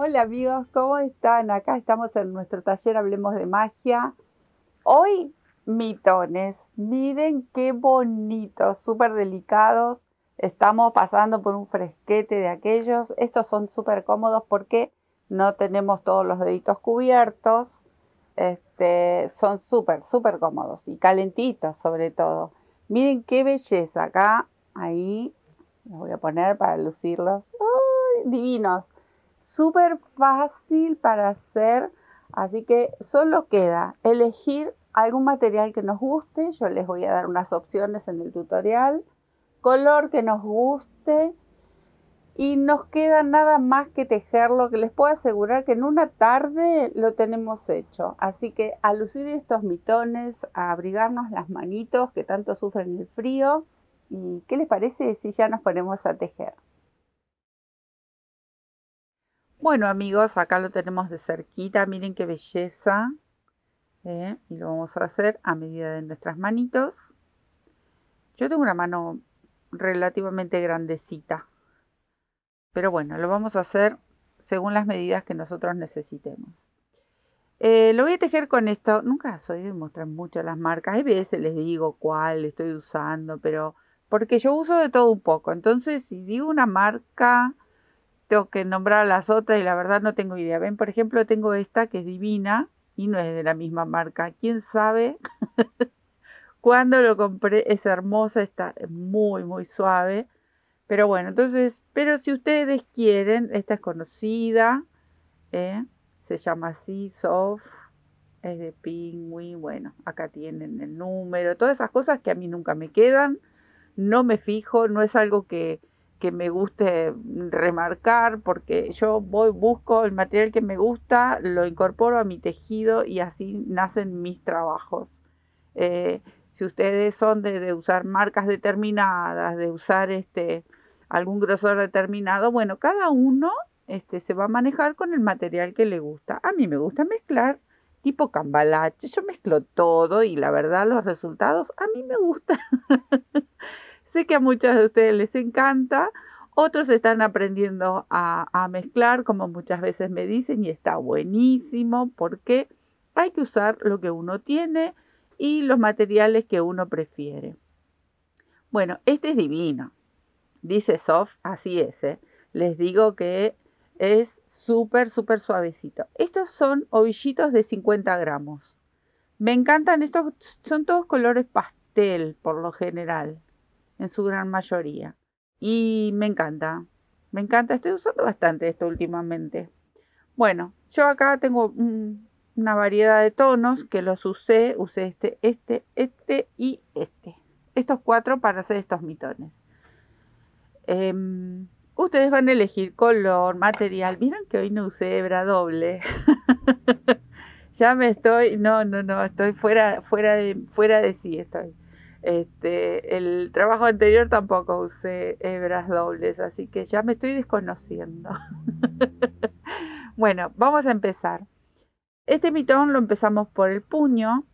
Hola amigos, ¿cómo están? Acá estamos en nuestro taller Hablemos de Magia. Hoy mitones, miren qué bonitos, súper delicados. Estamos pasando por un fresquete de aquellos. Estos son súper cómodos porque no tenemos todos los deditos cubiertos. Son súper cómodos y calentitos sobre todo. Miren qué belleza acá, ahí, los voy a poner para lucirlos. ¡Uy, divinos! Súper fácil para hacer, así que solo queda elegir algún material que nos guste. Yo les voy a dar unas opciones en el tutorial, color que nos guste y nos queda nada más que tejerlo, que les puedo asegurar que en una tarde lo tenemos hecho. Así que a lucir estos mitones, a abrigarnos las manitos que tanto sufren el frío. ¿Y qué les parece si ya nos ponemos a tejer? Bueno amigos, acá lo tenemos de cerquita, miren qué belleza. Y lo vamos a hacer a medida de nuestras manitos. Yo tengo una mano relativamente grandecita, pero bueno, lo vamos a hacer según las medidas que nosotros necesitemos. Lo voy a tejer con esto. Nunca soy de mostrar mucho las marcas. Hay veces les digo cuál estoy usando, pero porque yo uso de todo un poco. Entonces, si digo una marca, tengo que nombrar las otras y la verdad no tengo idea. Ven, por ejemplo, tengo esta que es divina y no es de la misma marca. ¿Quién sabe? Cuando lo compré es hermosa, está muy suave. Pero bueno, entonces, pero si ustedes quieren, esta es conocida, se llama así, Soft, es de Penguin. Bueno, acá tienen el número, todas esas cosas que a mí nunca me quedan. No me fijo, no es algo que me guste remarcar, porque yo busco el material que me gusta, lo incorporo a mi tejido y así nacen mis trabajos. Si ustedes son de usar marcas determinadas, de usar algún grosor determinado, bueno, cada uno se va a manejar con el material que le gusta. A mí me gusta mezclar tipo cambalache, yo mezclo todo y la verdad los resultados a mí me gustan. Sé que a muchos de ustedes les encanta, otros están aprendiendo a mezclar, como muchas veces me dicen, y está buenísimo porque hay que usar lo que uno tiene y los materiales que uno prefiere. Bueno, este es divino, dice Soft, así es, ¿eh? Les digo que es súper suavecito. Estos son ovillitos de 50 gramos. Me encantan estos, son todos colores pastel por lo general, en su gran mayoría. Y me encanta, estoy usando bastante esto últimamente. Bueno, yo acá tengo una variedad de tonos que los usé y este. Estos cuatro para hacer estos mitones. Ustedes van a elegir color, material. Miren que hoy no usé hebra doble. Ya me estoy, no, estoy fuera de sí estoy. El trabajo anterior tampoco usé hebras dobles, así que ya me estoy desconociendo. Bueno, vamos a empezar. Este mitón lo empezamos por el puño.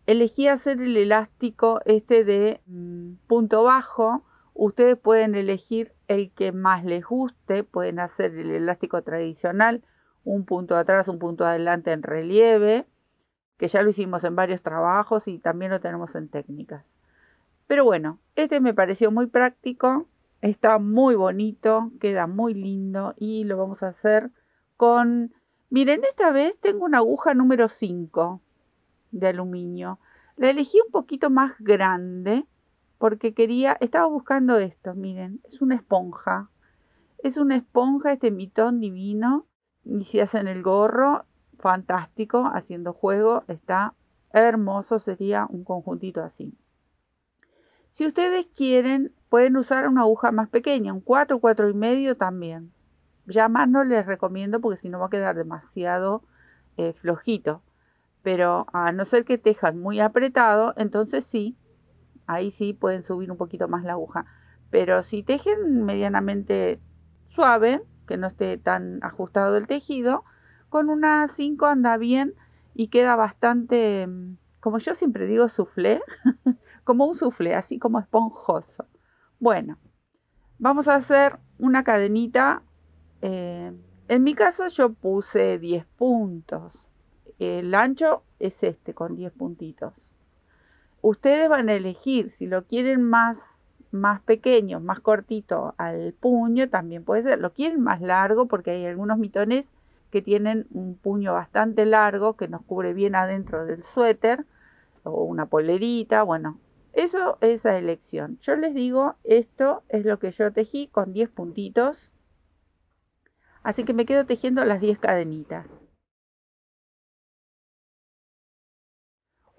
Elegí hacer el elástico de punto bajo. Ustedes pueden elegir el que más les guste. Pueden hacer el elástico tradicional, un punto atrás, un punto adelante en relieve, que ya lo hicimos en varios trabajos y también lo tenemos en técnicas. Pero bueno, este me pareció muy práctico, está muy bonito, queda muy lindo y lo vamos a hacer con... Miren, esta vez tengo una aguja número 5 de aluminio. La elegí un poquito más grande porque estaba buscando esto, miren, es una esponja. Es una esponja, este mitón divino. Y si hacen el gorro, fantástico, haciendo juego, está hermoso, sería un conjuntito así. Si ustedes quieren, pueden usar una aguja más pequeña, un 4, 4,5 también. Ya más no les recomiendo porque si no va a quedar demasiado flojito. Pero a no ser que tejan muy apretado, entonces sí, ahí sí pueden subir un poquito más la aguja. Pero si tejen medianamente suave, que no esté tan ajustado el tejido, con una 5 anda bien y queda bastante, como yo siempre digo, soufflé, como un soufflé, así como esponjoso. Bueno, vamos a hacer una cadenita En mi caso yo puse 10 puntos. El ancho es este, con 10 puntitos. Ustedes van a elegir si lo quieren más pequeño, más cortito al puño, también puede ser. Lo quieren más largo porque hay algunos mitones que tienen un puño bastante largo que nos cubre bien adentro del suéter o una polerita. Bueno, eso es a elección. Yo les digo, esto es lo que yo tejí con 10 puntitos. Así que me quedo tejiendo las 10 cadenitas.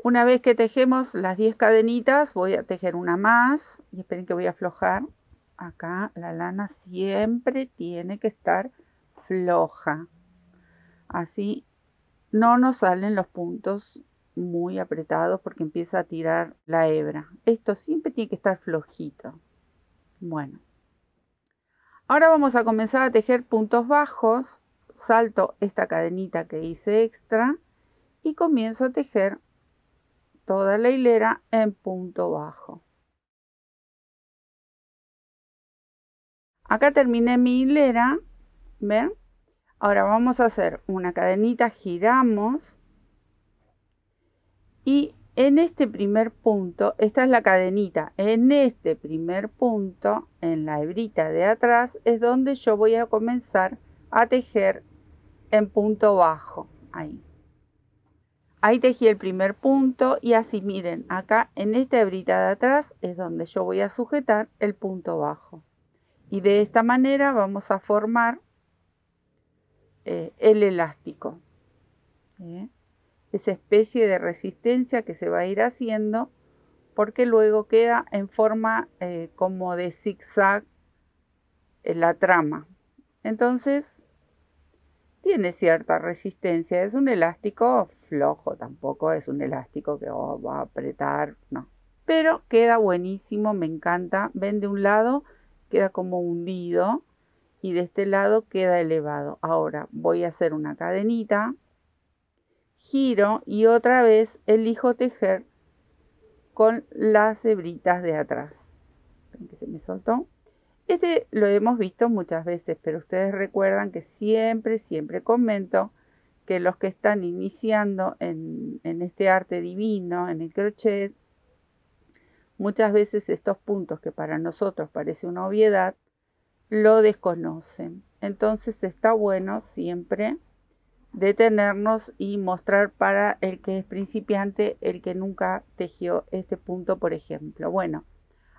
Una vez que tejemos las 10 cadenitas, voy a tejer una más. Y esperen que voy a aflojar. Acá la lana siempre tiene que estar floja. Así no nos salen los puntos muy apretados porque empieza a tirar la hebra. Esto siempre tiene que estar flojito. Bueno. Ahora vamos a comenzar a tejer puntos bajos. Salto esta cadenita que hice extra y comienzo a tejer toda la hilera en punto bajo. Acá terminé mi hilera, ¿ven? Ahora vamos a hacer una cadenita, giramos y en este primer punto, esta es la cadenita, en este primer punto, en la hebrita de atrás, es donde yo voy a comenzar a tejer en punto bajo, ahí. Ahí tejí el primer punto y así miren, acá en esta hebrita de atrás es donde yo voy a sujetar el punto bajo. Y de esta manera vamos a formar el elástico. Esa especie de resistencia que se va a ir haciendo porque luego queda en forma como de zigzag la trama. Entonces tiene cierta resistencia, es un elástico flojo, tampoco es un elástico que va a apretar, no. Pero queda buenísimo, me encanta. Ven, de un lado queda como hundido y de este lado queda elevado. Ahora voy a hacer una cadenita, giro y otra vez elijo tejer con las hebritas de atrás. Ven que se me soltó. Este lo hemos visto muchas veces, pero ustedes recuerdan que siempre comento que los que están iniciando en este arte divino, en el crochet, muchas veces estos puntos que para nosotros parece una obviedad, lo desconocen. Entonces está bueno siempre detenernos y mostrar para el que es principiante, el que nunca tejió este punto, por ejemplo. Bueno,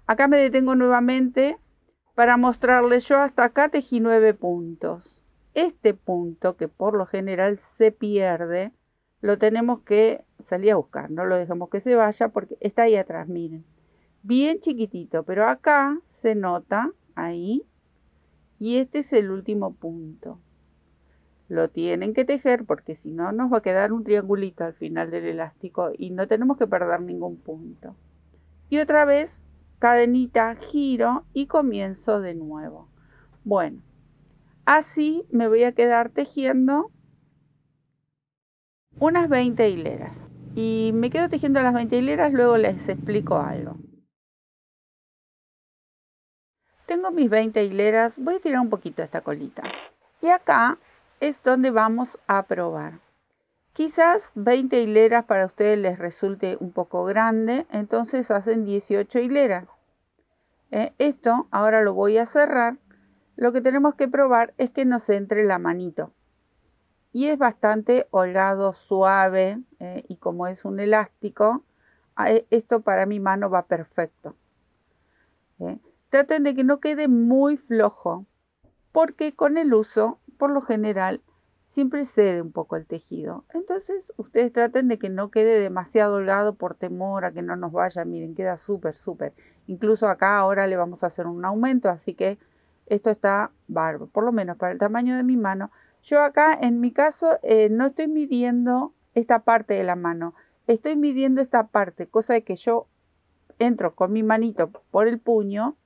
acá me detengo nuevamente para mostrarles. Yo hasta acá tejí 9 puntos. Este punto, que por lo general se pierde, lo tenemos que salir a buscar. No lo dejemos que se vaya porque está ahí atrás, miren. Bien chiquitito, pero acá se nota, ahí. Y este es el último punto. Lo tienen que tejer porque si no nos va a quedar un triangulito al final del elástico y no tenemos que perder ningún punto. Y otra vez, cadenita, giro y comienzo de nuevo. Bueno, así me voy a quedar tejiendo unas 20 hileras. Y me quedo tejiendo las 20 hileras, luego les explico algo. Tengo mis 20 hileras, voy a tirar un poquito esta colita. Y acá es donde vamos a probar. Quizás 20 hileras para ustedes les resulte un poco grande, entonces hacen 18 hileras. Esto ahora lo voy a cerrar. Lo que tenemos que probar es que nos entre la manito. Y es bastante holgado, suave, y como es un elástico, esto para mi mano va perfecto. Traten de que no quede muy flojo, porque con el uso, por lo general, siempre cede un poco el tejido. Entonces, ustedes traten de que no quede demasiado holgado por temor a que no nos vaya. Miren, queda súper. Incluso acá ahora le vamos a hacer un aumento, así que esto está bárbaro, por lo menos para el tamaño de mi mano. Yo acá, en mi caso, no estoy midiendo esta parte de la mano. Estoy midiendo esta parte, cosa de que yo entro con mi manito por el puño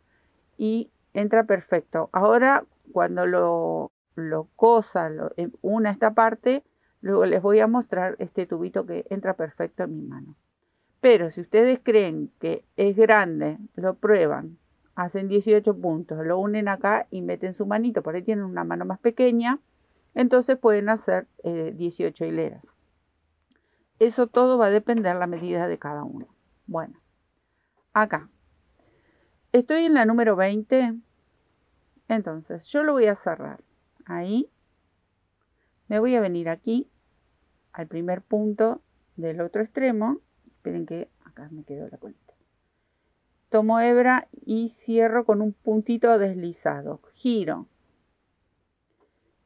y entra perfecto. Ahora, cuando lo cosa, una esta parte, luego les voy a mostrar este tubito que entra perfecto en mi mano. Pero si ustedes creen que es grande, lo prueban, hacen 18 puntos, lo unen acá y meten su manito, por ahí tienen una mano más pequeña, entonces pueden hacer 18 hileras. Eso todo va a depender de la medida de cada uno. Bueno, acá estoy en la número 20, entonces yo lo voy a cerrar. Ahí me voy a venir aquí al primer punto del otro extremo. Esperen que acá me quedó la colita. Tomo hebra y cierro con un puntito deslizado. Giro.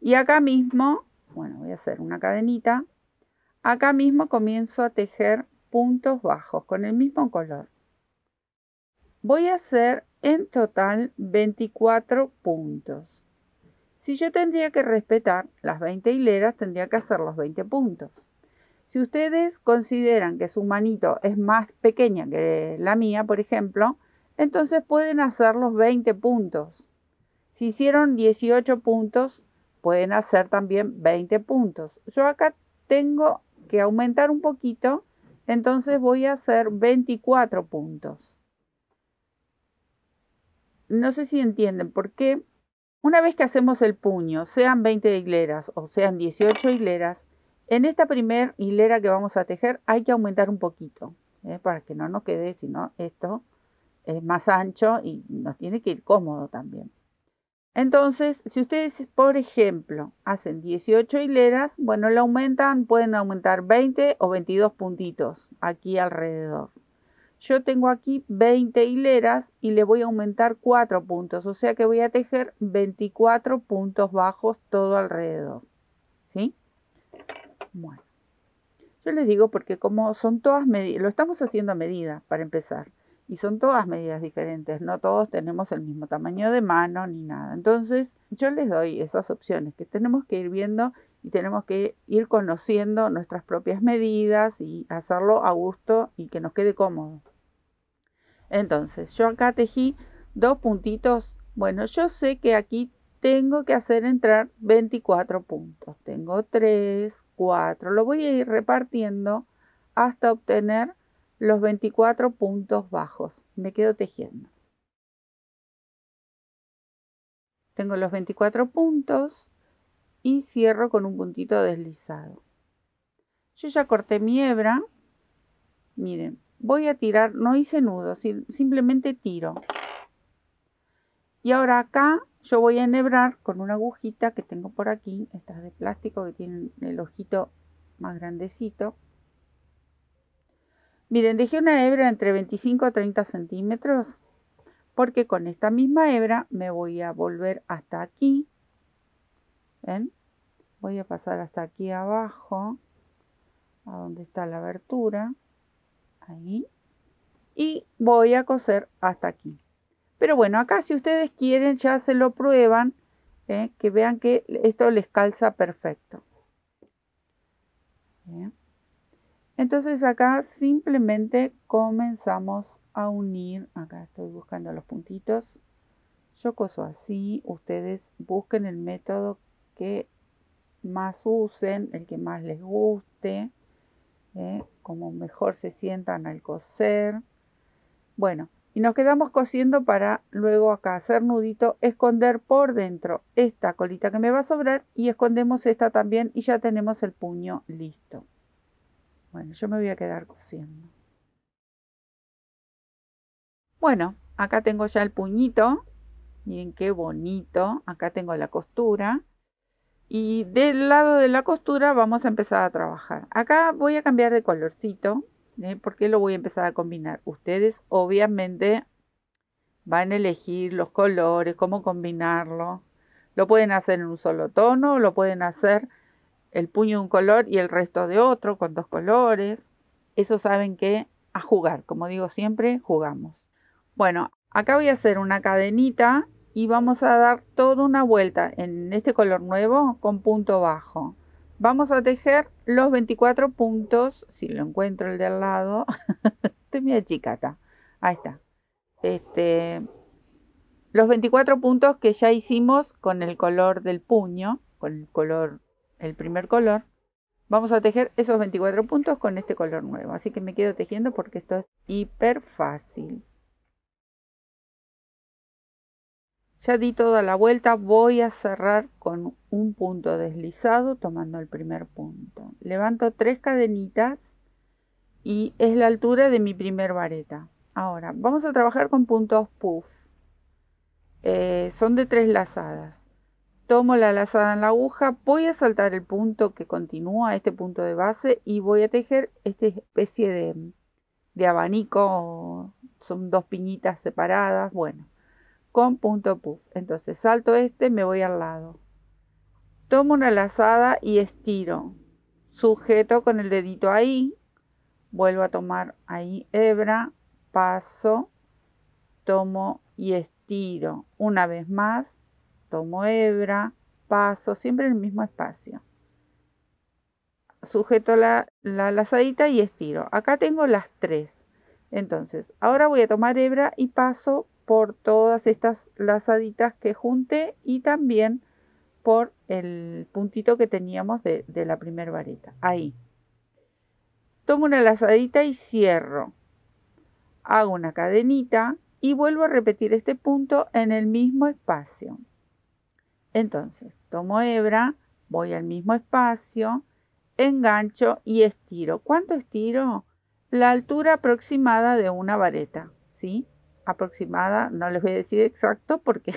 Y acá mismo, bueno, voy a hacer una cadenita. Acá mismo comienzo a tejer puntos bajos con el mismo color. Voy a hacer en total 24 puntos. Si yo tendría que respetar las 20 hileras, tendría que hacer los 20 puntos. Si ustedes consideran que su manito es más pequeña que la mía, por ejemplo, entonces pueden hacer los 20 puntos. Si hicieron 18 puntos, pueden hacer también 20 puntos. Yo acá tengo que aumentar un poquito, entonces voy a hacer 24 puntos. No sé si entienden por qué. Una vez que hacemos el puño, sean 20 hileras o sean 18 hileras, en esta primera hilera que vamos a tejer hay que aumentar un poquito, para que no nos quede, sino esto es más ancho y nos tiene que ir cómodo también. Entonces, si ustedes, por ejemplo, hacen 18 hileras, bueno, lo aumentan, pueden aumentar 20 o 22 puntitos aquí alrededor. Yo tengo aquí 20 hileras y le voy a aumentar 4 puntos, o sea que voy a tejer 24 puntos bajos todo alrededor, ¿sí? Bueno, yo les digo porque como son todas medidas, lo estamos haciendo a medida para empezar, y son todas medidas diferentes, no todos tenemos el mismo tamaño de mano ni nada. Entonces yo les doy esas opciones que tenemos que ir viendo y tenemos que ir conociendo nuestras propias medidas y hacerlo a gusto y que nos quede cómodo. Entonces yo acá tejí 2 puntitos. Bueno, yo sé que aquí tengo que hacer entrar 24 puntos. Tengo 3, 4. Lo voy a ir repartiendo hasta obtener los 24 puntos bajos. Me quedo tejiendo. Tengo los 24 puntos y cierro con un puntito deslizado. Yo ya corté mi hebra. Miren, voy a tirar, no hice nudo, simplemente tiro. Y ahora acá yo voy a enhebrar con una agujita que tengo por aquí, estas de plástico que tienen el ojito más grandecito. Miren, dejé una hebra entre 25 a 30 centímetros, porque con esta misma hebra me voy a volver hasta aquí. ¿Ven? Voy a pasar hasta aquí abajo, a donde está la abertura. Ahí. Y voy a coser hasta aquí. Pero bueno, acá si ustedes quieren ya se lo prueban, que vean que esto les calza perfecto. Bien. Entonces acá simplemente comenzamos a unir. Acá estoy buscando los puntitos. Yo coso así. Ustedes busquen el método que más usen, el que más les guste, como mejor se sientan al coser. Bueno, y nos quedamos cosiendo para luego acá hacer nudito, esconder por dentro esta colita que me va a sobrar y escondemos esta también y ya tenemos el puño listo. Bueno, yo me voy a quedar cosiendo. Bueno, acá tengo ya el puñito. Miren qué bonito. Acá tengo la costura. Y del lado de la costura vamos a empezar a trabajar. Acá voy a cambiar de colorcito. Porque lo voy a empezar a combinar. Ustedes obviamente van a elegir los colores, cómo combinarlo. Lo pueden hacer en un solo tono, lo pueden hacer el puño de un color y el resto de otro, con 2 colores. Eso saben que a jugar, como digo siempre, jugamos. Bueno, acá voy a hacer una cadenita y vamos a dar toda una vuelta en este color nuevo con punto bajo. Vamos a tejer los 24 puntos, si lo encuentro el de al lado. Estoy medio chicata. Ahí está. Los 24 puntos que ya hicimos con el color del puño, con el color, el primer color. Vamos a tejer esos 24 puntos con este color nuevo. Así que me quedo tejiendo porque esto es hiper fácil. Ya di toda la vuelta, voy a cerrar con un punto deslizado tomando el primer punto. Levanto 3 cadenitas y es la altura de mi primer vareta. Ahora, vamos a trabajar con puntos puff. Son de 3 lazadas. Tomo la lazada en la aguja, voy a saltar el punto que continúa, este punto de base, y voy a tejer esta especie de abanico, son 2 piñitas separadas, bueno, con punto puff. Entonces salto este, me voy al lado. Tomo una lazada y estiro. Sujeto con el dedito ahí, vuelvo a tomar ahí hebra, paso, tomo y estiro. Una vez más, tomo hebra, paso, siempre en el mismo espacio. Sujeto la lazadita y estiro. Acá tengo las 3. Entonces, ahora voy a tomar hebra y paso por todas estas lazaditas que junté y también por el puntito que teníamos de la primera vareta. Ahí. Tomo una lazadita y cierro. Hago una cadenita y vuelvo a repetir este punto en el mismo espacio. Entonces, tomo hebra, voy al mismo espacio, engancho y estiro. ¿Cuánto estiro? La altura aproximada de una vareta, ¿sí? Aproximada, no les voy a decir exacto porque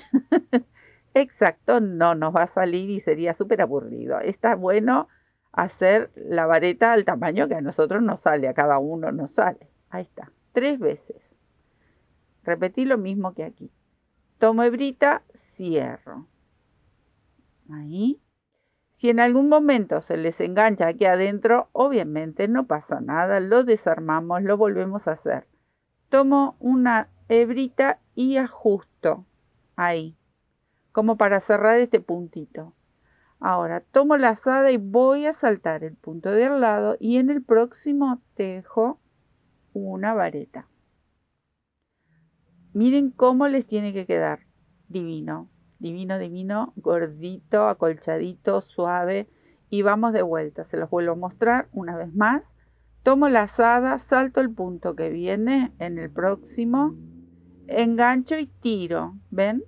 exacto no nos va a salir y sería súper aburrido. Está bueno hacer la vareta al tamaño que a nosotros nos sale, a cada uno nos sale. Ahí está, 3 veces. Repetí lo mismo que aquí. Tomo hebrita, cierro. Ahí. Si en algún momento se les engancha aquí adentro, obviamente no pasa nada, lo desarmamos, lo volvemos a hacer. Tomo una hebrita y ajusto ahí, como para cerrar este puntito. Ahora tomo la lazada y voy a saltar el punto de al lado y en el próximo tejo una vareta. Miren cómo les tiene que quedar. Divino, divino, divino, gordito, acolchadito, suave. Y vamos de vuelta, se los vuelvo a mostrar una vez más. Tomo la lazada, salto el punto que viene en el próximo, engancho y tiro, ¿ven?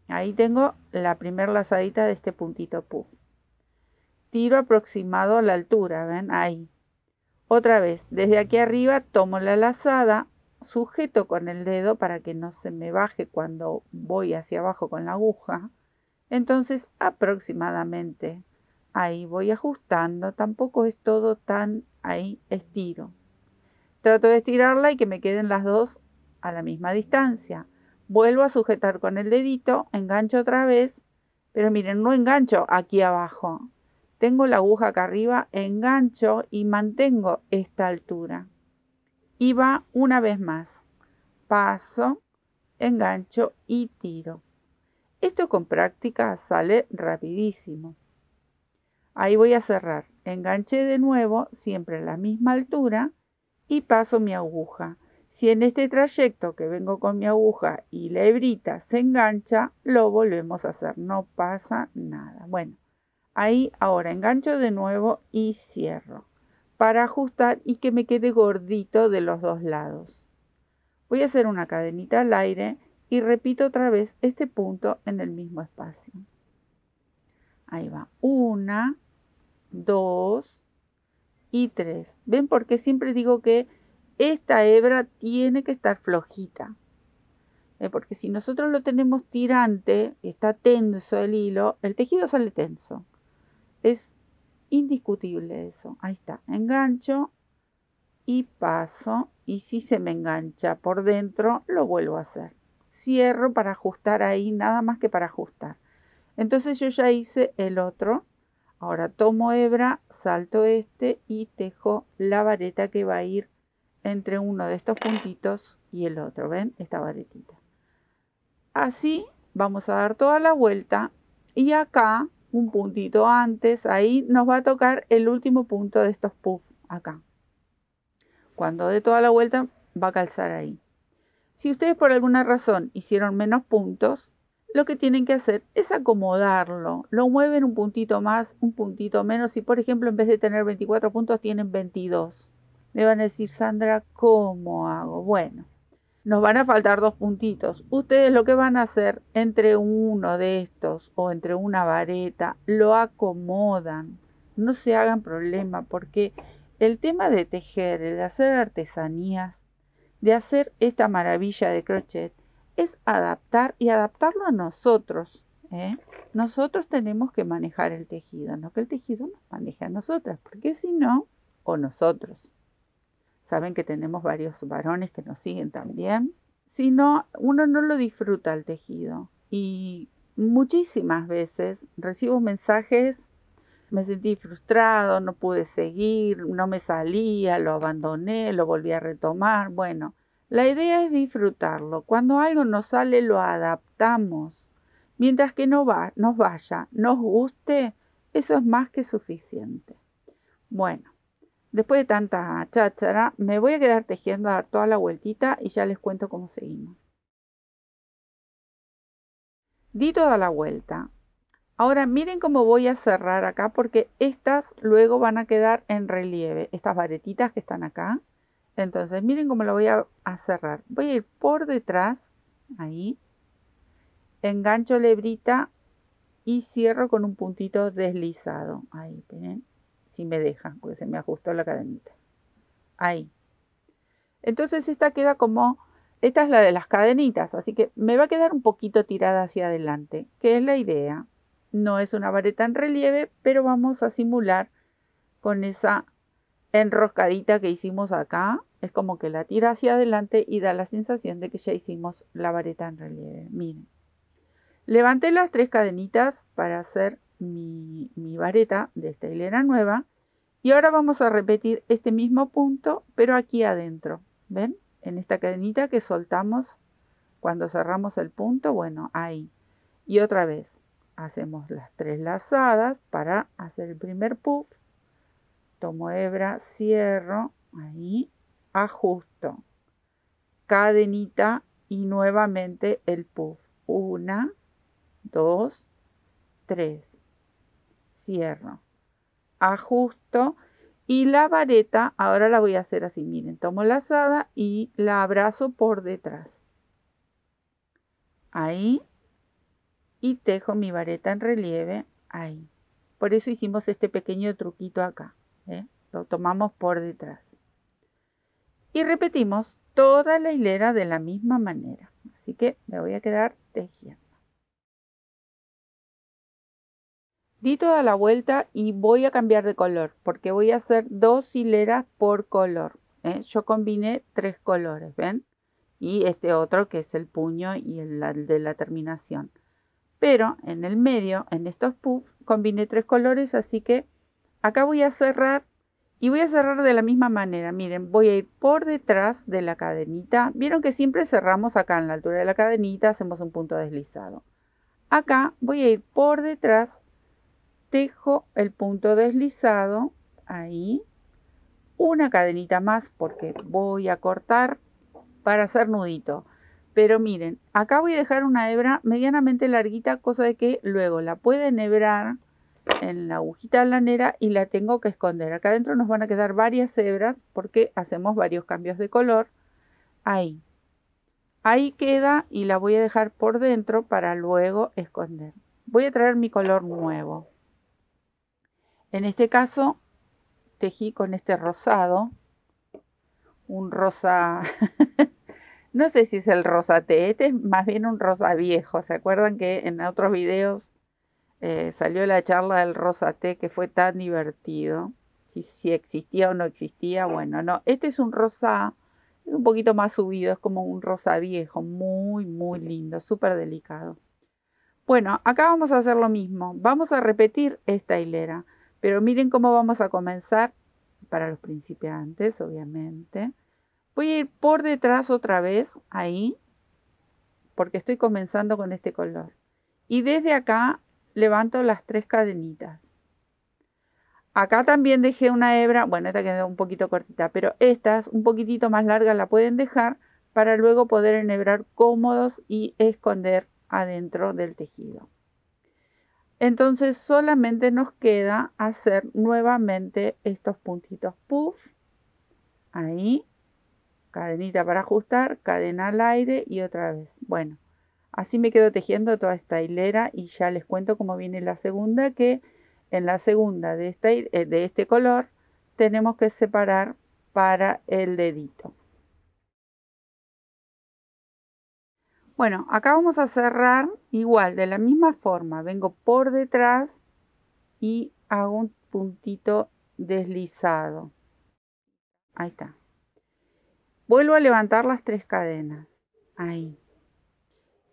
Ahí tengo la primera lazadita de este puntito puff. Tiro aproximado a la altura, ¿ven? Ahí. Otra vez, desde aquí arriba tomo la lazada, sujeto con el dedo para que no se me baje cuando voy hacia abajo con la aguja. Entonces aproximadamente ahí voy ajustando, tampoco es todo tan ahí, estiro. Trato de estirarla y que me queden las dos a la misma distancia. Vuelvo a sujetar con el dedito, engancho otra vez, pero miren, no engancho aquí abajo. Tengo la aguja acá arriba, engancho y mantengo esta altura. Y va una vez más. Paso, engancho y tiro. Esto con práctica sale rapidísimo. Ahí voy a cerrar. Enganché de nuevo, siempre a la misma altura, y paso mi aguja. Si en este trayecto que vengo con mi aguja y la hebrita se engancha, lo volvemos a hacer. No pasa nada. Bueno, ahí ahora engancho de nuevo y cierro para ajustar y que me quede gordito de los dos lados. Voy a hacer una cadenita al aire y repito otra vez este punto en el mismo espacio. Ahí va. 1, 2 y 3. ¿Ven por qué siempre digo que esta hebra tiene que estar flojita? Porque si nosotros lo tenemos tirante, está tenso el hilo, el tejido sale tenso. Es indiscutible eso. Ahí está. Engancho y paso. Y si se me engancha por dentro, lo vuelvo a hacer. Cierro para ajustar ahí, nada más que para ajustar. Entonces yo ya hice el otro. Ahora tomo hebra, salto este y tejo la vareta que va a ir entre uno de estos puntitos y el otro. ¿Ven? Esta varetita. Así vamos a dar toda la vuelta y acá un puntito antes, ahí nos va a tocar el último punto de estos puffs acá. Cuando dé toda la vuelta va a calzar ahí. Si ustedes por alguna razón hicieron menos puntos, lo que tienen que hacer es acomodarlo. Lo mueven un puntito más, un puntito menos. Si por ejemplo en vez de tener 24 puntos tienen 22. Me van a decir, Sandra, ¿cómo hago? Bueno, Nos van a faltar 2 puntitos. Ustedes lo que van a hacer entre uno de estos o entre una vareta, lo acomodan. No se hagan problema porque el tema de tejer, el de hacer artesanías, de hacer esta maravilla de crochet, es adaptar y adaptarlo a nosotros. Nosotros tenemos que manejar el tejido, no que el tejido nos maneje a nosotras, porque si no, o nosotros. Saben que tenemos varios varones que nos siguen también. Si no, uno no lo disfruta el tejido. Y muchísimas veces recibo mensajes, me sentí frustrado, no pude seguir, no me salía, lo abandoné, lo volví a retomar. Bueno, la idea es disfrutarlo. Cuando algo nos sale, lo adaptamos. Mientras que nos vaya, nos guste, eso es más que suficiente. Bueno. Después de tanta cháchara, me voy a quedar tejiendo, a dar toda la vueltita y ya les cuento cómo seguimos. Di toda la vuelta. Ahora miren cómo voy a cerrar acá porque estas luego van a quedar en relieve. Estas varetitas que están acá. Entonces miren cómo lo voy a cerrar. Voy a ir por detrás, ahí. Engancho la hebrita y cierro con un puntito deslizado. Ahí, ¿ven? Si me dejan, porque se me ajustó la cadenita. Ahí. Entonces esta queda como, esta es la de las cadenitas, así que me va a quedar un poquito tirada hacia adelante, que es la idea. No es una vareta en relieve, pero vamos a simular con esa enroscadita que hicimos acá. Es como que la tira hacia adelante y da la sensación de que ya hicimos la vareta en relieve. Miren. Levanté las 3 cadenitas para hacer mi vareta de esta hilera nueva. Y ahora vamos a repetir este mismo punto, pero aquí adentro. ¿Ven? En esta cadenita que soltamos cuando cerramos el punto, bueno, ahí. Y otra vez, hacemos las 3 lazadas para hacer el primer puff. Tomo hebra, cierro, ahí, ajusto. Cadenita y nuevamente el puff. 1, 2, 3. Cierro. Ajusto y la vareta ahora la voy a hacer así, miren, tomo la lazada y la abrazo por detrás, ahí, y tejo mi vareta en relieve ahí. Por eso hicimos este pequeño truquito acá, lo tomamos por detrás y repetimos toda la hilera de la misma manera, así que me voy a quedar tejiendo. Di toda la vuelta y voy a cambiar de color porque voy a hacer 2 hileras por color. Yo combiné 3 colores, ¿ven? Y este otro que es el puño y el de la terminación. Pero en el medio, en estos puffs, combiné 3 colores, así que acá voy a cerrar y voy a cerrar de la misma manera. Miren, voy a ir por detrás de la cadenita. Vieron que siempre cerramos acá en la altura de la cadenita, hacemos un punto deslizado. Acá voy a ir por detrás. Tejo el punto deslizado, ahí, una cadenita más porque voy a cortar para hacer nudito. Pero miren, acá voy a dejar una hebra medianamente larguita, cosa de que luego la pueden hebrar en la agujita lanera y la tengo que esconder. Acá adentro nos van a quedar varias hebras porque hacemos varios cambios de color. Ahí. Ahí queda y la voy a dejar por dentro para luego esconder. Voy a traer mi color nuevo. En este caso tejí con este rosado, un rosa, no sé si es el rosa té, este es más bien un rosa viejo. ¿Se acuerdan que en otros videos salió la charla del rosa té que fue tan divertido? Si existía o no existía, bueno, no, este es un rosa, es un poquito más subido, es como un rosa viejo, muy, muy lindo, súper delicado. Bueno, acá vamos a hacer lo mismo, vamos a repetir esta hilera. Pero miren cómo vamos a comenzar, para los principiantes, obviamente. Voy a ir por detrás otra vez, ahí, porque estoy comenzando con este color. Y desde acá levanto las 3 cadenitas. Acá también dejé una hebra, bueno, esta quedó un poquito cortita, pero estas un poquitito más largas la pueden dejar para luego poder enhebrar cómodos y esconder adentro del tejido. Entonces solamente nos queda hacer nuevamente estos puntitos puff, ahí, cadenita para ajustar, cadena al aire y otra vez. Bueno, así me quedo tejiendo toda esta hilera y ya les cuento cómo viene la segunda, que en la segunda de este color tenemos que separar para el dedito. Bueno, acá vamos a cerrar igual, de la misma forma. Vengo por detrás y hago un puntito deslizado. Ahí está. Vuelvo a levantar las 3 cadenas. Ahí.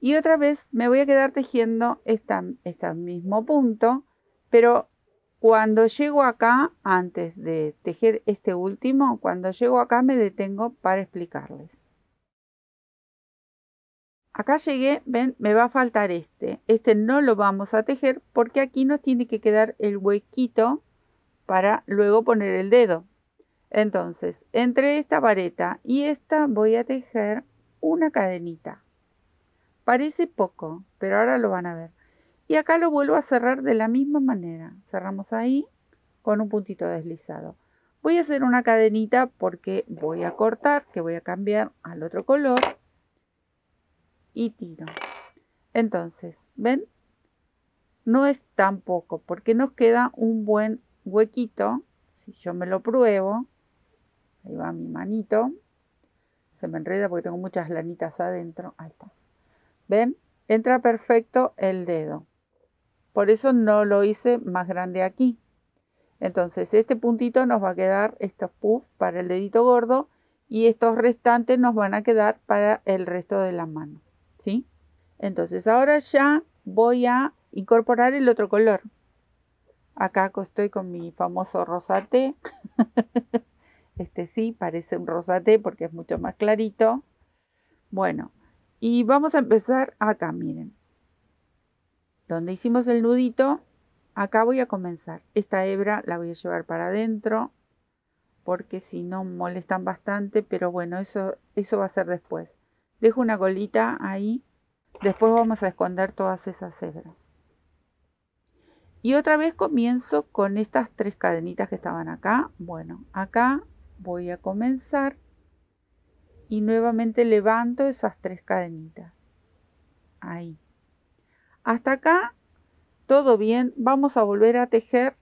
Y otra vez me voy a quedar tejiendo este mismo punto, pero cuando llego acá, antes de tejer este último, cuando llego acá me detengo para explicarles. Acá llegué, ven, me va a faltar este. Este no lo vamos a tejer porque aquí nos tiene que quedar el huequito para luego poner el dedo. Entonces, entre esta vareta y esta voy a tejer una cadenita. Parece poco, pero ahora lo van a ver. Y acá lo vuelvo a cerrar de la misma manera. Cerramos ahí con un puntito deslizado. Voy a hacer una cadenita porque voy a cortar, que voy a cambiar al otro color. Y tiro. Entonces, ¿ven? No es tan poco porque nos queda un buen huequito. Si yo me lo pruebo, ahí va mi manito. Se me enreda porque tengo muchas lanitas adentro. Ahí está. ¿Ven? Entra perfecto el dedo. Por eso no lo hice más grande aquí. Entonces este puntito nos va a quedar, estos puffs para el dedito gordo, y estos restantes nos van a quedar para el resto de la mano. ¿Sí? Entonces ahora ya voy a incorporar el otro color. Acá estoy con mi famoso rosaté. Este sí, parece un rosaté porque es mucho más clarito. Bueno, y vamos a empezar acá, miren. Donde hicimos el nudito, acá voy a comenzar. Esta hebra la voy a llevar para adentro, porque si no molestan bastante, pero bueno, eso va a ser después. Dejo una colita ahí, después vamos a esconder todas esas hebras. Y otra vez comienzo con estas 3 cadenitas que estaban acá. Bueno, acá voy a comenzar y nuevamente levanto esas 3 cadenitas. Ahí. Hasta acá todo bien. Vamos a volver a tejer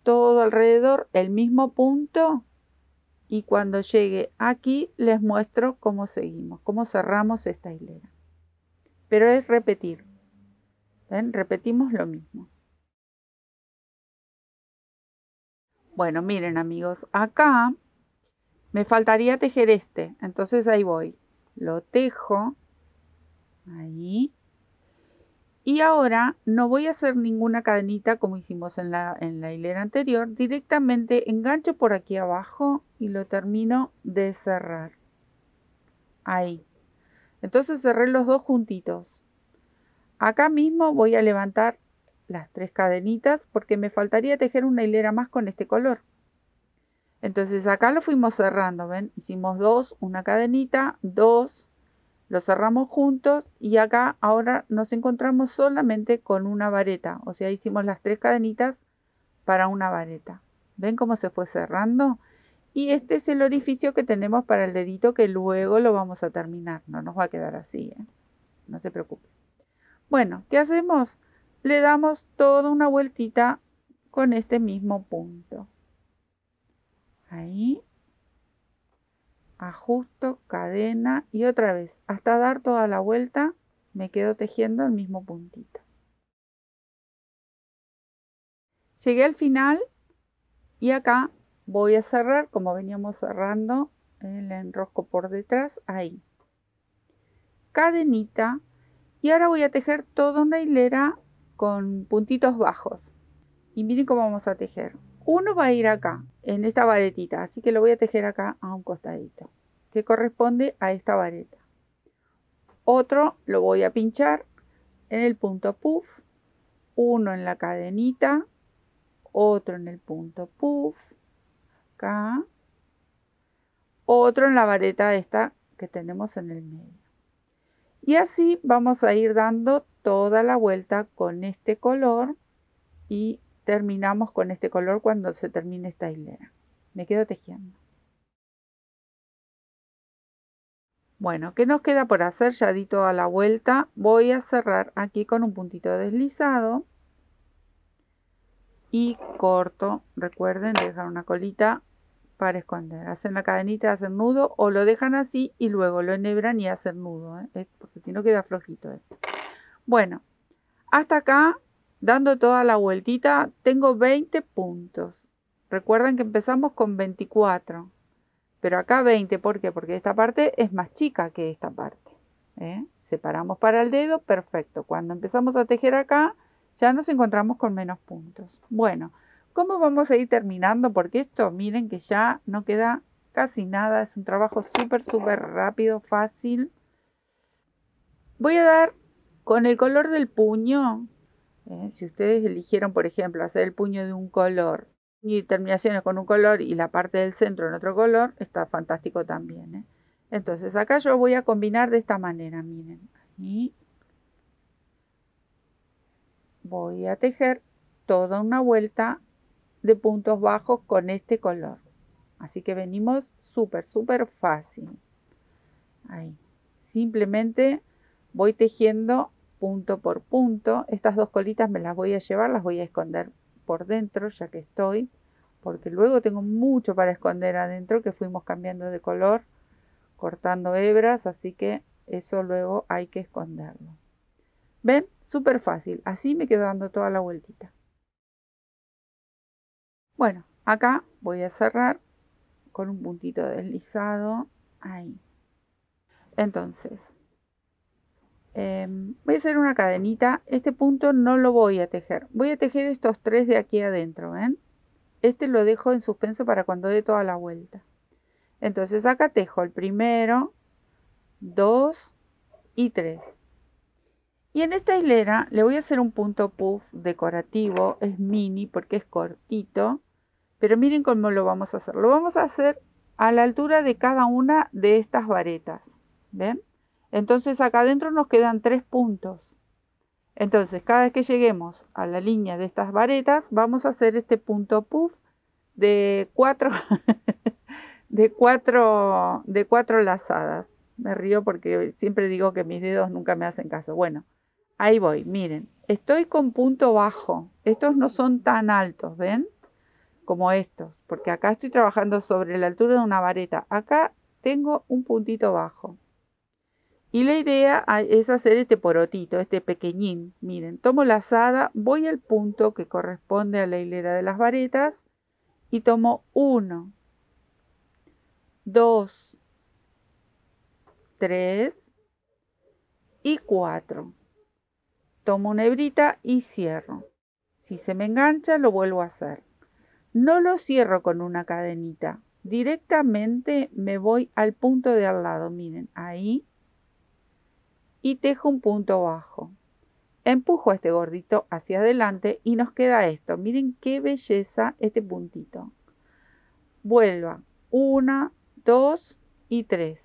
todo alrededor el mismo punto, y cuando llegue aquí les muestro cómo seguimos, cómo cerramos esta hilera. Pero es repetir. ¿Ven? Repetimos lo mismo. Bueno, miren amigos, acá me faltaría tejer este, entonces ahí voy. Lo tejo ahí. Y ahora no voy a hacer ninguna cadenita como hicimos en la hilera anterior. Directamente engancho por aquí abajo y lo termino de cerrar. Ahí. Entonces cerré los dos juntitos. Acá mismo voy a levantar las 3 cadenitas porque me faltaría tejer una hilera más con este color. Entonces acá lo fuimos cerrando, ¿ven? Hicimos 2, una cadenita, 2. Lo cerramos juntos y acá ahora nos encontramos solamente con una vareta. O sea, hicimos las 3 cadenitas para una vareta. ¿Ven cómo se fue cerrando? Y este es el orificio que tenemos para el dedito, que luego lo vamos a terminar. No nos va a quedar así, ¿eh? No se preocupe. Bueno, ¿qué hacemos? Le damos toda una vueltita con este mismo punto. Ahí. Ajusto, cadena y otra vez. Hasta dar toda la vuelta me quedo tejiendo el mismo puntito. Llegué al final y acá voy a cerrar como veníamos cerrando el enrosco por detrás. Ahí. Cadenita. Y ahora voy a tejer toda una hilera con puntitos bajos. Y miren cómo vamos a tejer. Uno va a ir acá, en esta varetita, así que lo voy a tejer acá a un costadito, que corresponde a esta vareta. Otro lo voy a pinchar en el punto puff, uno en la cadenita, otro en el punto puff, acá, otro en la vareta esta que tenemos en el medio. Y así vamos a ir dando toda la vuelta con este color y terminamos con este color cuando se termine esta hilera. Me quedo tejiendo. Bueno, ¿qué nos queda por hacer? Ya di toda la vuelta. Voy a cerrar aquí con un puntito deslizado. Y corto. Recuerden dejar una colita para esconder. Hacen la cadenita, hacen nudo o lo dejan así y luego lo enhebran y hacen nudo. Porque si no queda flojito esto. Bueno, hasta acá, dando toda la vueltita, tengo 20 puntos. Recuerden que empezamos con 24. Pero acá 20, ¿por qué? Porque esta parte es más chica que esta parte. Separamos para el dedo, perfecto. Cuando empezamos a tejer acá, ya nos encontramos con menos puntos. Bueno, ¿cómo vamos a ir terminando? Porque esto, miren que ya no queda casi nada. Es un trabajo súper rápido, fácil. Voy a dar con el color del puño. Si ustedes eligieron, por ejemplo, hacer el puño de un color y terminaciones con un color y la parte del centro en otro color, está fantástico también. Entonces acá yo voy a combinar de esta manera, miren. Y voy a tejer toda una vuelta de puntos bajos con este color. Así que venimos súper fácil. Ahí. Simplemente voy tejiendo punto por punto. Estas dos colitas me las voy a llevar, las voy a esconder por dentro ya que estoy, porque luego tengo mucho para esconder adentro que fuimos cambiando de color, cortando hebras, así que eso luego hay que esconderlo. ¿Ven? Súper fácil. Así me quedo dando toda la vueltita. Bueno, acá voy a cerrar con un puntito deslizado. Ahí. Entonces, voy a hacer una cadenita. Este punto no lo voy a tejer. Voy a tejer estos tres de aquí adentro, ¿ven? Este lo dejo en suspenso para cuando dé toda la vuelta. Entonces acá tejo el primero, 2 y 3. Y en esta hilera le voy a hacer un punto puff decorativo. Es mini porque es cortito. Pero miren cómo lo vamos a hacer. Lo vamos a hacer a la altura de cada una de estas varetas. ¿Ven? Entonces acá adentro nos quedan 3 puntos. Entonces cada vez que lleguemos a la línea de estas varetas vamos a hacer este punto puff de 4 de cuatro lazadas. Me río porque siempre digo que mis dedos nunca me hacen caso. Bueno, ahí voy, miren. Estoy con punto bajo. Estos no son tan altos, ¿ven? Como estos, porque acá estoy trabajando sobre la altura de una vareta. Acá tengo un puntito bajo. Y la idea es hacer este porotito, este pequeñín. Miren, tomo la lazada, voy al punto que corresponde a la hilera de las varetas y tomo 1, 2, 3 y 4. Tomo una hebrita y cierro. Si se me engancha, lo vuelvo a hacer. No lo cierro con una cadenita. Directamente me voy al punto de al lado. Miren, ahí. Y tejo un punto bajo. Empujo este gordito hacia adelante y nos queda esto. Miren qué belleza este puntito. Vuelva. 1, 2 y 3.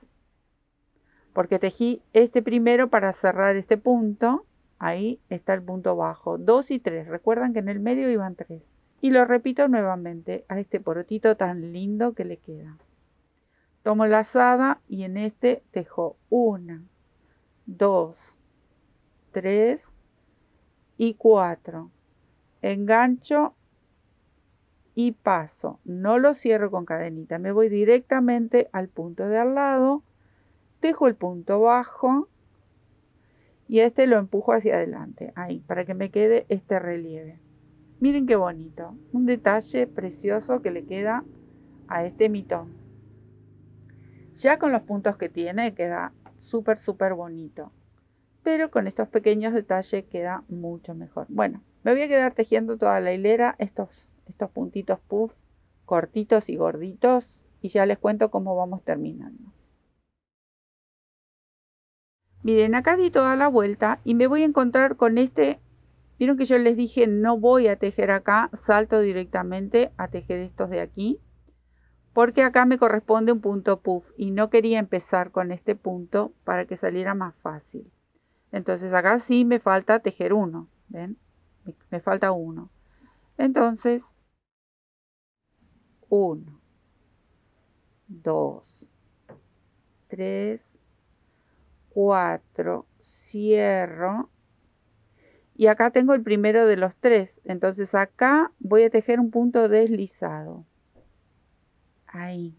Porque tejí este primero para cerrar este punto. Ahí está el punto bajo. 2 y 3. Recuerdan que en el medio iban 3. Y lo repito nuevamente a este porotito tan lindo que le queda. Tomo la lazada y en este tejo 1, 2, 3 y 4. Engancho y paso. No lo cierro con cadenita. Me voy directamente al punto de al lado. Tejo el punto bajo. Y este lo empujo hacia adelante. Ahí, para que me quede este relieve. Miren qué bonito. Un detalle precioso que le queda a este mitón. Ya con los puntos que tiene queda súper bonito. Pero con estos pequeños detalles queda mucho mejor. Bueno, me voy a quedar tejiendo toda la hilera estos puntitos puff cortitos y gorditos. Y ya les cuento cómo vamos terminando. Miren, acá di toda la vuelta y me voy a encontrar con este. Vieron que yo les dije no voy a tejer acá, salto directamente a tejer estos de aquí. Porque acá me corresponde un punto puff y no quería empezar con este punto para que saliera más fácil. Entonces acá sí me falta tejer uno, ¿ven? Me falta uno. Entonces, 1, 2, 3 4, cierro. Y acá tengo el primero de los 3. Entonces acá voy a tejer un punto deslizado. Ahí.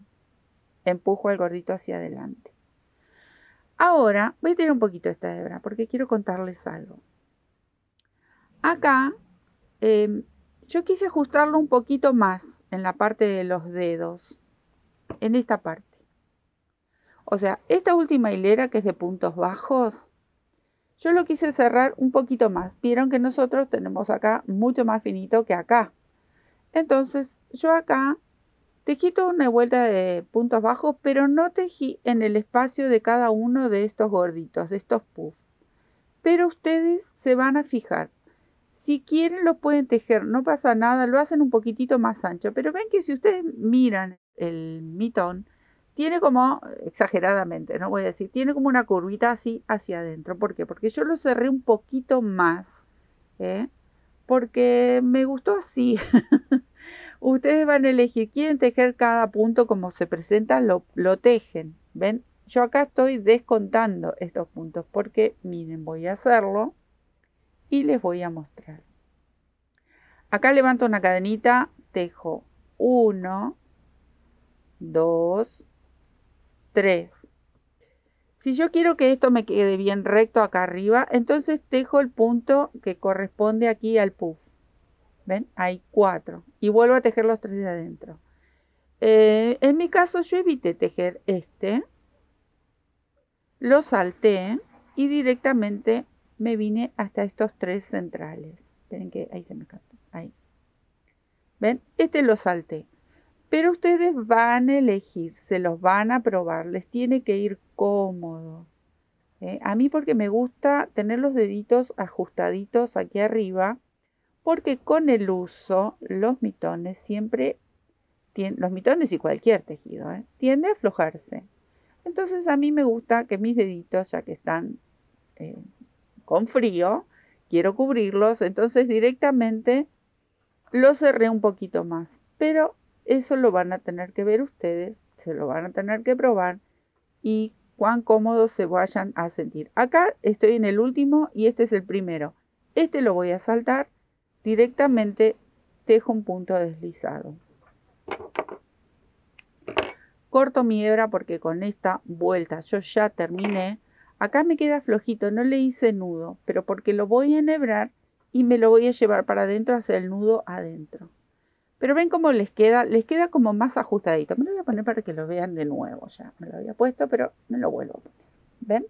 Empujo al gordito hacia adelante. Ahora voy a tirar un poquito esta hebra porque quiero contarles algo. Acá yo quise ajustarlo un poquito más en la parte de los dedos. En esta parte. O sea, esta última hilera que es de puntos bajos, yo lo quise cerrar un poquito más. Vieron que nosotros tenemos acá mucho más finito que acá. Entonces yo acá tejí toda una vuelta de puntos bajos, pero no tejí en el espacio de cada uno de estos gorditos, de estos puffs. Pero ustedes se van a fijar. Si quieren lo pueden tejer, no pasa nada, lo hacen un poquitito más ancho. Pero ven que si ustedes miran el mitón, tiene como, exageradamente, no voy a decir, tiene como una curvita así hacia adentro. ¿Por qué? Porque yo lo cerré un poquito más, porque me gustó así. Ustedes van a elegir, quieren tejer cada punto como se presenta, lo tejen. ¿Ven? Yo acá estoy descontando estos puntos porque, miren, voy a hacerlo y les voy a mostrar. Acá levanto una cadenita, tejo 1, 2, 3. Si yo quiero que esto me quede bien recto acá arriba, entonces tejo el punto que corresponde aquí al puff. ¿Ven? Hay 4. Y vuelvo a tejer los 3 de adentro. En mi caso yo evité tejer este. Lo salté y directamente me vine hasta estos 3 centrales. Esperen que ahí se me capta. Ahí. ¿Ven? Este lo salté. Pero ustedes van a elegir, se los van a probar, les tiene que ir cómodo. A mí porque me gusta tener los deditos ajustaditos aquí arriba, porque con el uso los mitones siempre, los mitones y cualquier tejido, tiende a aflojarse. Entonces a mí me gusta que mis deditos, ya que están con frío, quiero cubrirlos, entonces directamente los cerré un poquito más. Pero eso lo van a tener que ver ustedes, se lo van a tener que probar y cuán cómodos se vayan a sentir. Acá estoy en el último y este es el primero. Este lo voy a saltar, directamente tejo un punto deslizado. Corto mi hebra porque con esta vuelta yo ya terminé. Acá me queda flojito, no le hice nudo, pero porque lo voy a enhebrar y me lo voy a llevar para adentro, hacer el nudo adentro. Pero ven cómo les queda como más ajustadito. Me lo voy a poner para que lo vean de nuevo ya. Me lo había puesto, pero me lo vuelvo a poner. ¿Ven?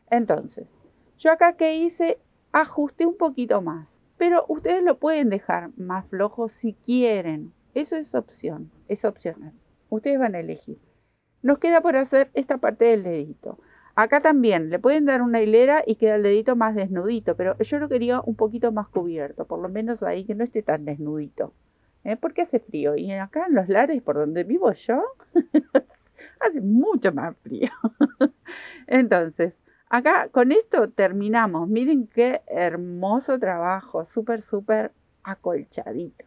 Entonces, yo acá que hice, ajusté un poquito más. Pero ustedes lo pueden dejar más flojo si quieren. Eso es opción, es opcional. Ustedes van a elegir. Nos queda por hacer esta parte del dedito. Acá también le pueden dar una hilera y queda el dedito más desnudito, pero yo lo quería un poquito más cubierto, por lo menos ahí que no esté tan desnudito. Porque hace frío y acá en los lares por donde vivo yo hace mucho más frío. Entonces, acá con esto terminamos. Miren qué hermoso trabajo, súper acolchadito.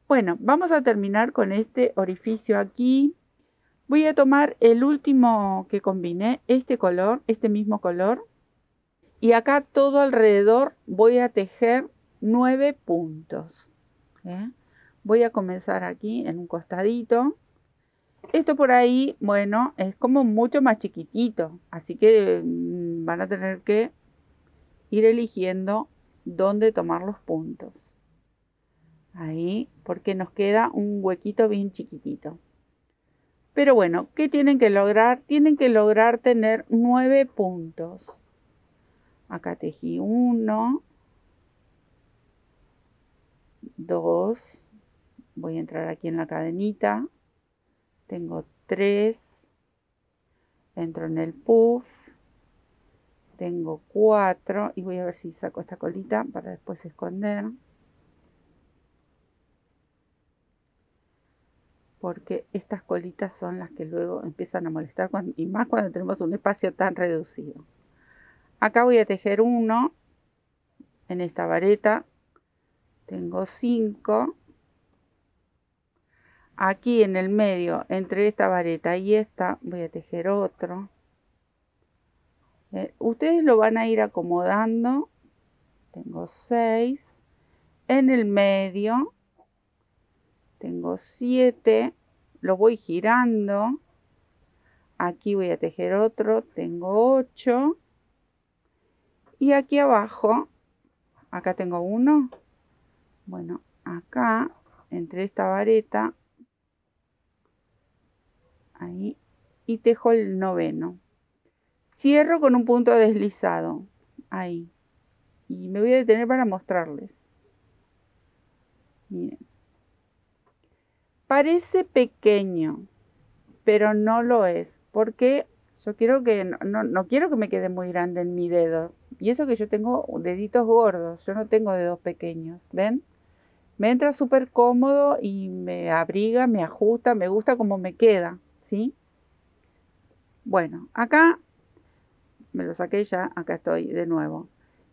Bueno, vamos a terminar con este orificio aquí. Voy a tomar el último que combiné, este color, este mismo color. Y acá todo alrededor voy a tejer 9 puntos. Voy a comenzar aquí en un costadito. Esto por ahí, bueno, es como mucho más chiquitito. Así que van a tener que ir eligiendo dónde tomar los puntos. Ahí, porque nos queda un huequito bien chiquitito. Pero bueno, ¿qué tienen que lograr? Tienen que lograr tener 9 puntos. Acá tejí 1, 2, voy a entrar aquí en la cadenita, tengo 3, entro en el puff, tengo 4 y voy a ver si saco esta colita para después esconder. Porque estas colitas son las que luego empiezan a molestar y más cuando tenemos un espacio tan reducido. Acá voy a tejer 1 en esta vareta, tengo 5. Aquí en el medio, entre esta vareta y esta, voy a tejer otro. Ustedes lo van a ir acomodando. Tengo 6. En el medio tengo 7. Lo voy girando. Aquí voy a tejer otro. Tengo 8. Y aquí abajo, acá tengo 1. Bueno, acá, entre esta vareta, ahí, y tejo el 9º. Cierro con un punto deslizado, ahí. Y me voy a detener para mostrarles. Miren. Parece pequeño, pero no lo es, porque yo quiero que, no quiero que me quede muy grande en mi dedo. Y eso que yo tengo deditos gordos, yo no tengo dedos pequeños, ¿ven? Me entra súper cómodo y me abriga, me ajusta, me gusta como me queda, ¿sí? Bueno, acá me lo saqué ya, acá estoy de nuevo.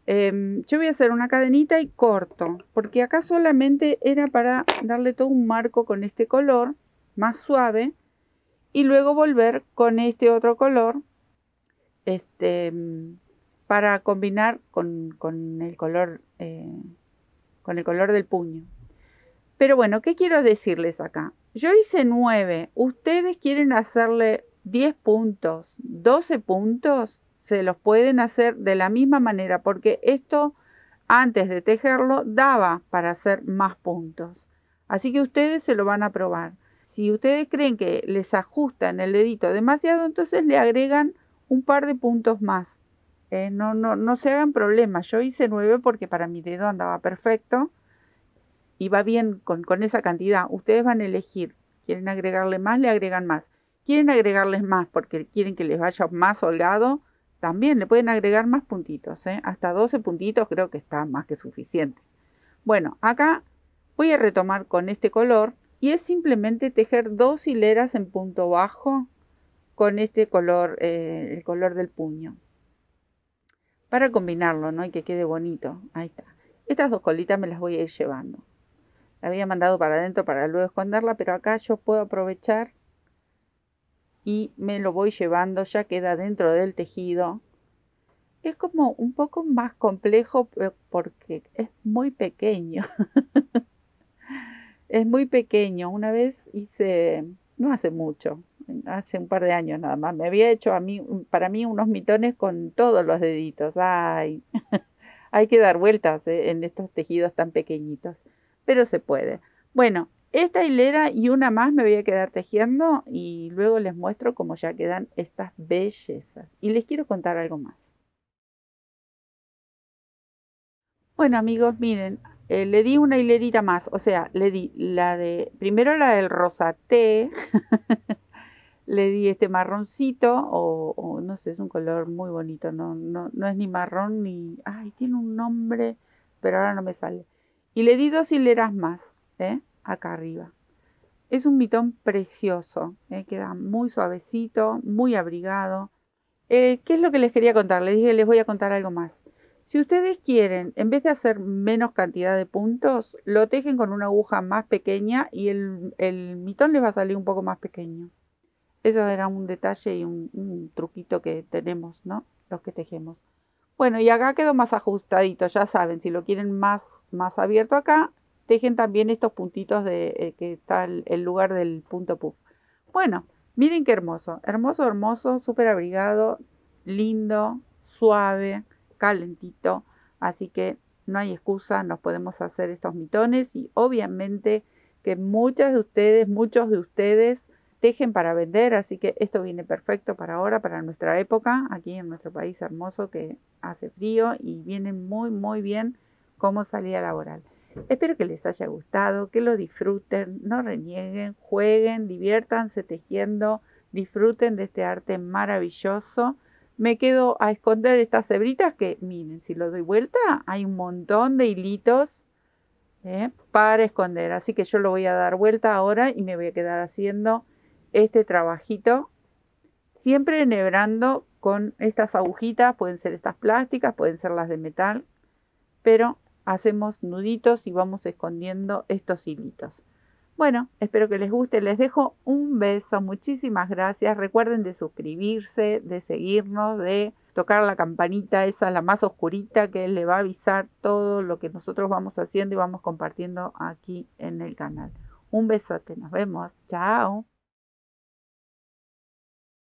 Yo voy a hacer una cadenita y corto, porque acá solamente era para darle todo un marco con este color más suave y luego volver con este otro color para combinar con el color del puño. Pero bueno, ¿qué quiero decirles acá? Yo hice 9, ustedes quieren hacerle 10 puntos, 12 puntos, se los pueden hacer de la misma manera, porque esto antes de tejerlo daba para hacer más puntos. Así que ustedes se lo van a probar. Si ustedes creen que les ajustan el dedito demasiado, entonces le agregan un par de puntos más. No se hagan problemas. Yo hice 9 porque para mi dedo andaba perfecto y va bien con esa cantidad. Ustedes van a elegir. ¿Quieren agregarle más? Le agregan más. ¿Quieren agregarles más porque quieren que les vaya más holgado? También le pueden agregar más puntitos, hasta 12 puntitos creo que está más que suficiente. Bueno, acá voy a retomar con este color y es simplemente tejer 2 hileras en punto bajo con este color, el color del puño. Para combinarlo, ¿no? Y que quede bonito. Ahí está. Estas 2 colitas me las voy a ir llevando. La había mandado para adentro para luego esconderla, pero acá yo puedo aprovechar y me lo voy llevando, ya queda dentro del tejido. Es como un poco más complejo porque es muy pequeño. Es muy pequeño. Una vez hice, no hace mucho, hace un par de años nada más, me había hecho para mí unos mitones con todos los deditos. Ay, hay que dar vueltas en estos tejidos tan pequeñitos, pero se puede. Bueno, esta hilera y una más me voy a quedar tejiendo y luego les muestro cómo ya quedan estas bellezas. Y les quiero contar algo más. Bueno amigos, miren, le di una hilerita más, o sea, le di primero la del rosaté, le di este marroncito, o no sé, es un color muy bonito, no es ni marrón ni, ay, tiene un nombre, pero ahora no me sale. Y le di 2 hileras más, acá arriba. Es un mitón precioso, queda muy suavecito, muy abrigado. ¿Qué es lo que les quería contar? Les dije, les voy a contar algo más. Si ustedes quieren, en vez de hacer menos cantidad de puntos, lo tejen con una aguja más pequeña y el mitón les va a salir un poco más pequeño. Eso era un detalle y un truquito que tenemos, ¿no? Los que tejemos. Bueno, y acá quedó más ajustadito, ya saben, si lo quieren más abierto acá, tejen también estos puntitos de que está el lugar del punto puff. Bueno, miren qué hermoso, hermoso, hermoso, súper abrigado, lindo, suave, calentito, así que no hay excusa, nos podemos hacer estos mitones y obviamente que muchos de ustedes tejen para vender, así que esto viene perfecto para ahora, para nuestra época, aquí en nuestro país hermoso que hace frío y viene muy muy bien como salida laboral. Espero que les haya gustado, que lo disfruten, no renieguen, jueguen, diviértanse tejiendo, disfruten de este arte maravilloso. Me quedo a esconder estas hebritas que, miren, si lo doy vuelta, hay un montón de hilitos para esconder. Así que yo lo voy a dar vuelta ahora y me voy a quedar haciendo este trabajito, siempre enhebrando con estas agujitas, pueden ser estas plásticas, pueden ser las de metal, pero hacemos nuditos y vamos escondiendo estos hilitos. Bueno, espero que les guste, les dejo un beso, muchísimas gracias, recuerden de suscribirse, de seguirnos, de tocar la campanita, esa la más oscurita, que le va a avisar todo lo que nosotros vamos haciendo y vamos compartiendo aquí en el canal. Un besote, nos vemos, chao.